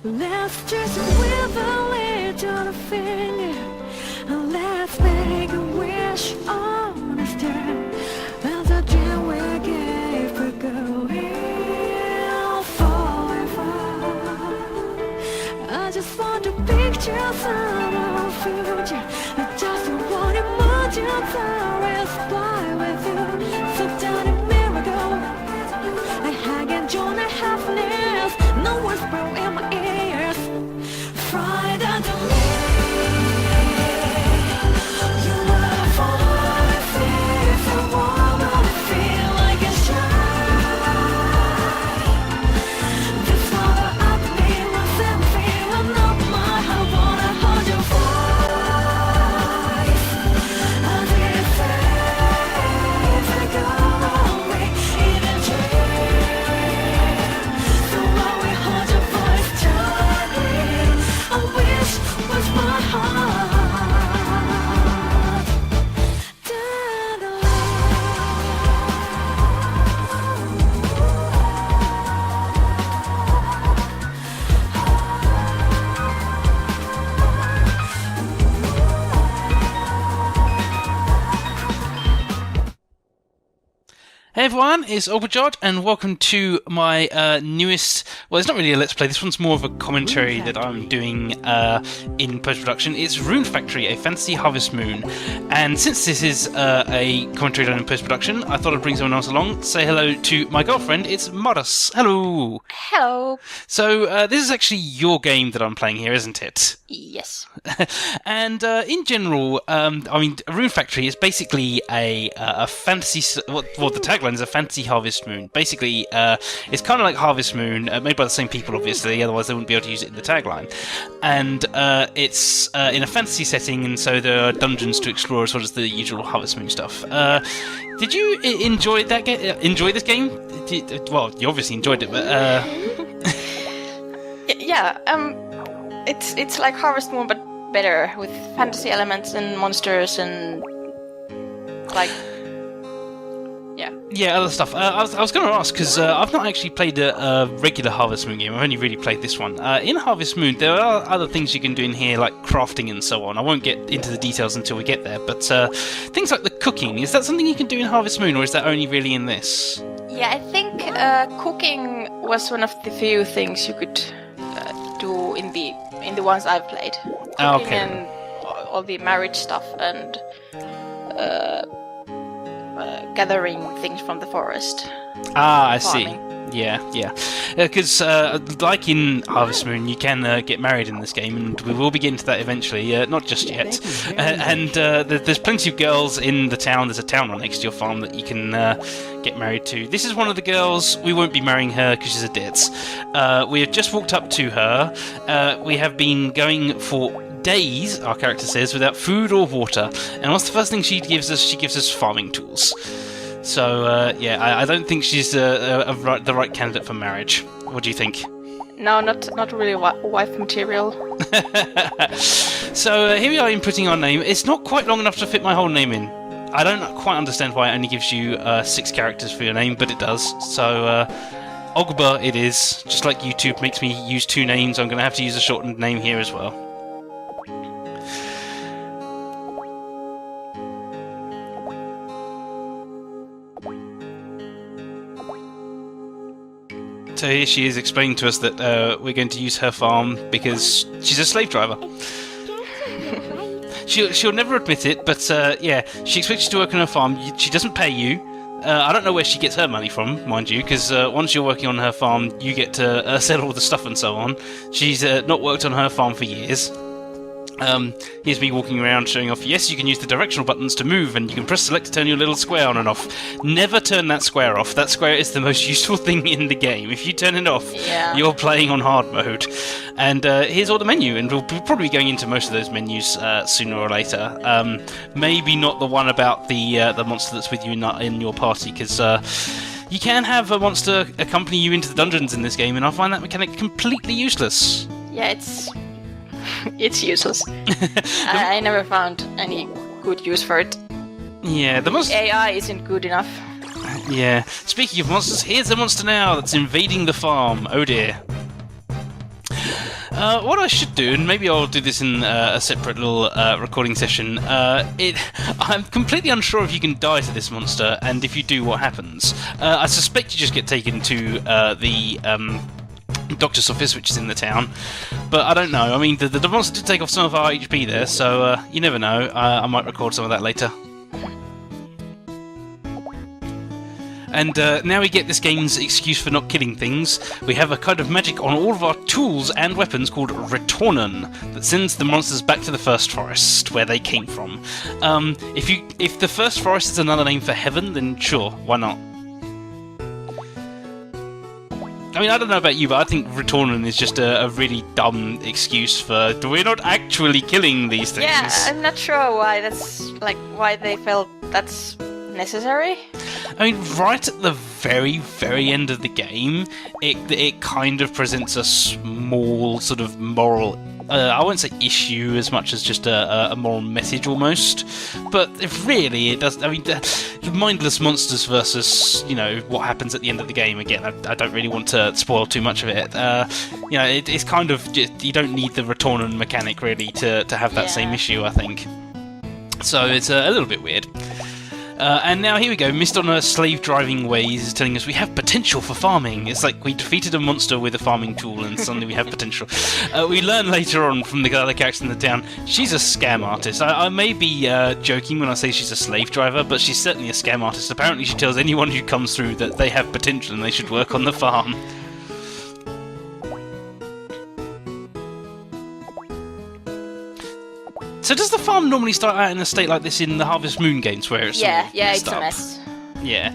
Let's just with a little finger, and let's make a wish on a star. As a dream we gave for going forever. I just want to picture some of future. I just want to imagine always fly with you. So down a miracle, I can join a happiness. No whisper in my ears. Friday to me. You are far if you wanna feel like a shine. This summer I feel myself feeling up my heart. Wanna hold your voice. As it fades, I go away in a dream. So I will hold your voice tightly. I wish was my heart. Hey everyone, it's Overjod, and welcome to my newest... Well, it's not really a Let's Play, this one's more of a commentary that I'm doing in post-production. It's Rune Factory, a fantasy harvest moon. And since this is a commentary done in post-production, I thought I'd bring someone else along to say hello to my girlfriend. It's Maras. Hello! Hello. So, this is actually your game that I'm playing here, isn't it? Yes. And in general, I mean, Rune Factory is basically a fantasy... Well, the tagline is a fantasy harvest moon. Basically, it's kind of like Harvest Moon, made by the same people, obviously, otherwise they wouldn't be able to use it in the tagline. And it's in a fantasy setting, and so there are dungeons to explore as well as the usual Harvest Moon stuff. Did you enjoy that enjoy this game? Well, you obviously enjoyed it, but... Yeah, it's like Harvest Moon, but better, with fantasy elements and monsters and... like... Yeah, other stuff. I was going to ask, because I've not actually played a regular Harvest Moon game. I've only really played this one. In Harvest Moon, there are other things you can do in here, like crafting and so on. I won't get into the details until we get there, but things like the cooking, is that something you can do in Harvest Moon, or is that only really in this? Yeah, I think cooking was one of the few things you could do in the ones I've played. Cooking Okay. and all the marriage stuff and... gathering things from the forest. I Farming. see. Yeah. Because, like in Harvest Moon, you can get married in this game, and we will be getting to that eventually, not just yet. And there's plenty of girls in the town. There's a town right next to your farm that you can get married to. This is one of the girls. We won't be marrying her because she's a ditz. We have just walked up to her. We have been going for days, our character says, without food or water. And what's the first thing she gives us? She gives us farming tools. So, I don't think she's the right candidate for marriage. What do you think? No, not really wife material. So, here we are inputting our name. It's not quite long enough to fit my whole name in. I don't quite understand why it only gives you 6 characters for your name, but it does. So, Ogba it is. Just like YouTube makes me use 2 names, I'm going to have to use a shortened name here as well. So here she is explaining to us that we're going to use her farm because she's a slave driver. She'll never admit it, but she expects you to work on her farm. She doesn't pay you. I don't know where she gets her money from, mind you, because once you're working on her farm, you get to sell all the stuff and so on. She's not worked on her farm for years. Here's me walking around showing off. Yes, you can use the directional buttons to move, and you can press select to turn your little square on and off. Never turn that square off. That square is the most useful thing in the game. If you turn it off, you're playing on hard mode. And here's all the menu, and we'll probably be going into most of those menus sooner or later. Maybe not the one about the monster that's with you in your party, because you can have a monster accompany you into the dungeons in this game, and I find that mechanic completely useless. Yeah, it's useless. I never found any good use for it. Yeah, the monster... AI isn't good enough. Yeah. Speaking of monsters, here's a monster now that's invading the farm. Oh dear. What I should do, and maybe I'll do this in a separate little recording session, I'm completely unsure if you can die to this monster, and if you do, what happens. I suspect you just get taken to the doctor's office, which is in the town, but I don't know. I mean, the monster did take off some of our HP there, so you never know. I might record some of that later. And now we get this game's excuse for not killing things. We have a kind of magic on all of our tools and weapons called Retornen that sends the monsters back to the first forest where they came from. If the first forest is another name for heaven, then sure, why not? I mean, I don't know about you, but I think Retornen is just a really dumb excuse for we're not actually killing these things. Yeah, I'm not sure why why they felt that's necessary. I mean, right at the very, very end of the game, it kind of presents a small sort of moral, I won't say issue as much as just a moral message almost, but really it does. I mean, mindless monsters versus, what happens at the end of the game. Again, I don't really want to spoil too much of it. It's kind of just, you don't need the Retornen mechanic really to have that same issue, I think. So it's a little bit weird. And now here we go, Mist on her slave-driving ways is telling us we have potential for farming. It's like we defeated a monster with a farming tool and suddenly we have potential. We learn later on from the other characters in the town, she's a scam artist. I may be joking when I say she's a slave driver, but she's certainly a scam artist. Apparently she tells anyone who comes through that they have potential and they should work on the farm. So does the farm normally start out in a state like this in the Harvest Moon games where it's it's a mess. Yeah,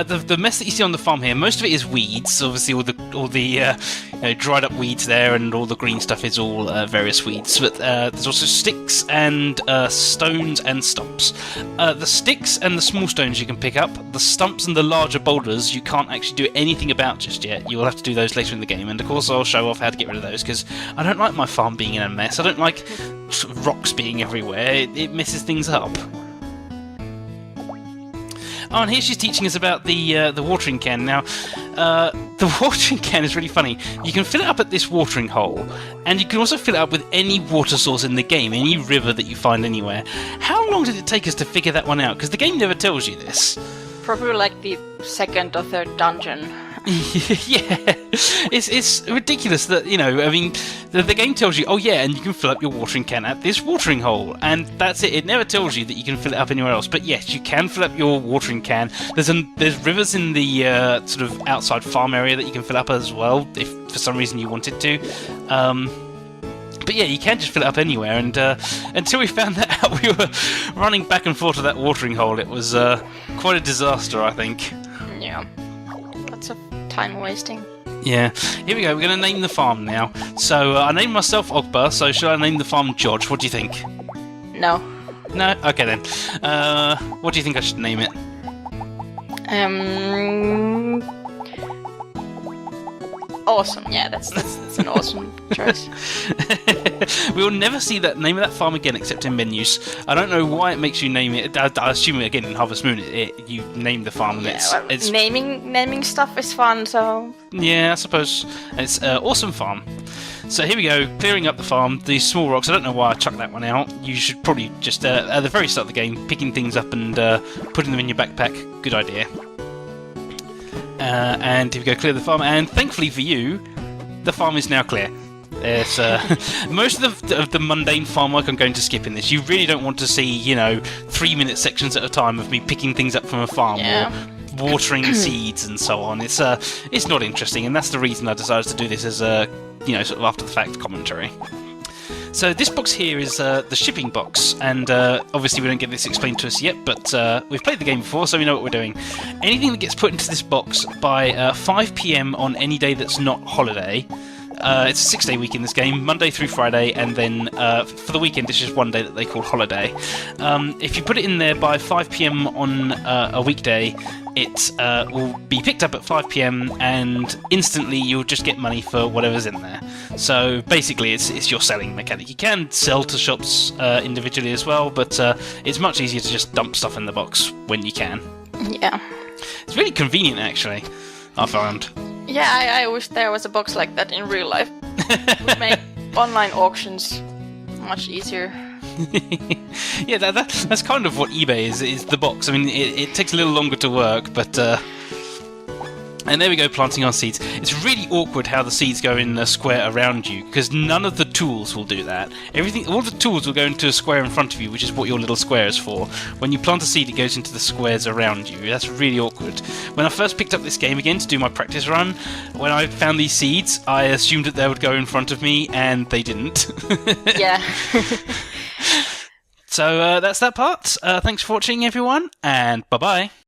the mess that you see on the farm here, most of it is weeds. Obviously, all the dried up weeds there, and all the green stuff is all various weeds. But there's also sticks and stones and stumps. The sticks and the small stones you can pick up. The stumps and the larger boulders you can't actually do anything about just yet. You will have to do those later in the game. And of course, I'll show off how to get rid of those because I don't like my farm being in a mess. I don't like rocks being everywhere. It messes things up. Oh, and here she's teaching us about the watering can. Now, the watering can is really funny. You can fill it up at this watering hole, and you can also fill it up with any water source in the game, any river that you find anywhere. How long did it take us to figure that one out? Because the game never tells you this. Probably like the second or third dungeon. Yeah, it's ridiculous that, I mean, the game tells you, oh yeah, and you can fill up your watering can at this watering hole, and that's it. It never tells you that you can fill it up anywhere else, but yes, you can fill up your watering can. There's rivers in the sort of outside farm area that you can fill up as well, if for some reason you wanted to. But yeah, you can just fill it up anywhere, and until we found that out, we were running back and forth to that watering hole. It was quite a disaster, I think. Yeah. Lots of time wasting. Yeah. Here we go. We're going to name the farm now. So I named myself Ogba, so should I name the farm George? What do you think? No. No? Okay then. What do you think I should name it? Awesome. Yeah, that's an awesome choice. We will never see that name of that farm again except in menus. I don't know why it makes you name it. I assume again in Harvest Moon you name the farm and it's naming stuff is fun, so yeah, I suppose. It's awesome farm. So here we go, clearing up the farm. These small rocks, I don't know why I chucked that one out. You should probably just at the very start of the game, picking things up and putting them in your backpack. Good idea. And here we go, clear the farm, and thankfully for you, the farm is now clear. It's most of the mundane farm work I'm going to skip in this. You really don't want to see, 3-minute sections at a time of me picking things up from a farm or watering seeds and so on. It's not interesting, and that's the reason I decided to do this as a sort of after the fact commentary. So this box here is the shipping box, and obviously we don't get this explained to us yet, but we've played the game before, so we know what we're doing. Anything that gets put into this box by 5 PM on any day that's not holiday, it's a 6-day week in this game, Monday through Friday, and then for the weekend it's just one day that they call holiday. If you put it in there by 5 PM on a weekday, it will be picked up at 5 PM and instantly you'll just get money for whatever's in there. So basically it's your selling mechanic. You can sell to shops individually as well, but it's much easier to just dump stuff in the box when you can. Yeah. It's really convenient actually, I found. Yeah, I wish there was a box like that in real life. Would make online auctions much easier. Yeah, that's kind of what eBay is the box. I mean, it takes a little longer to work, but... And there we go, planting our seeds. It's really awkward how the seeds go in a square around you, because none of the tools will do that. All the tools will go into a square in front of you, which is what your little square is for. When you plant a seed, it goes into the squares around you. That's really awkward. When I first picked up this game again to do my practice run, when I found these seeds, I assumed that they would go in front of me, and they didn't. Yeah. So that's that part. Thanks for watching, everyone, and bye-bye.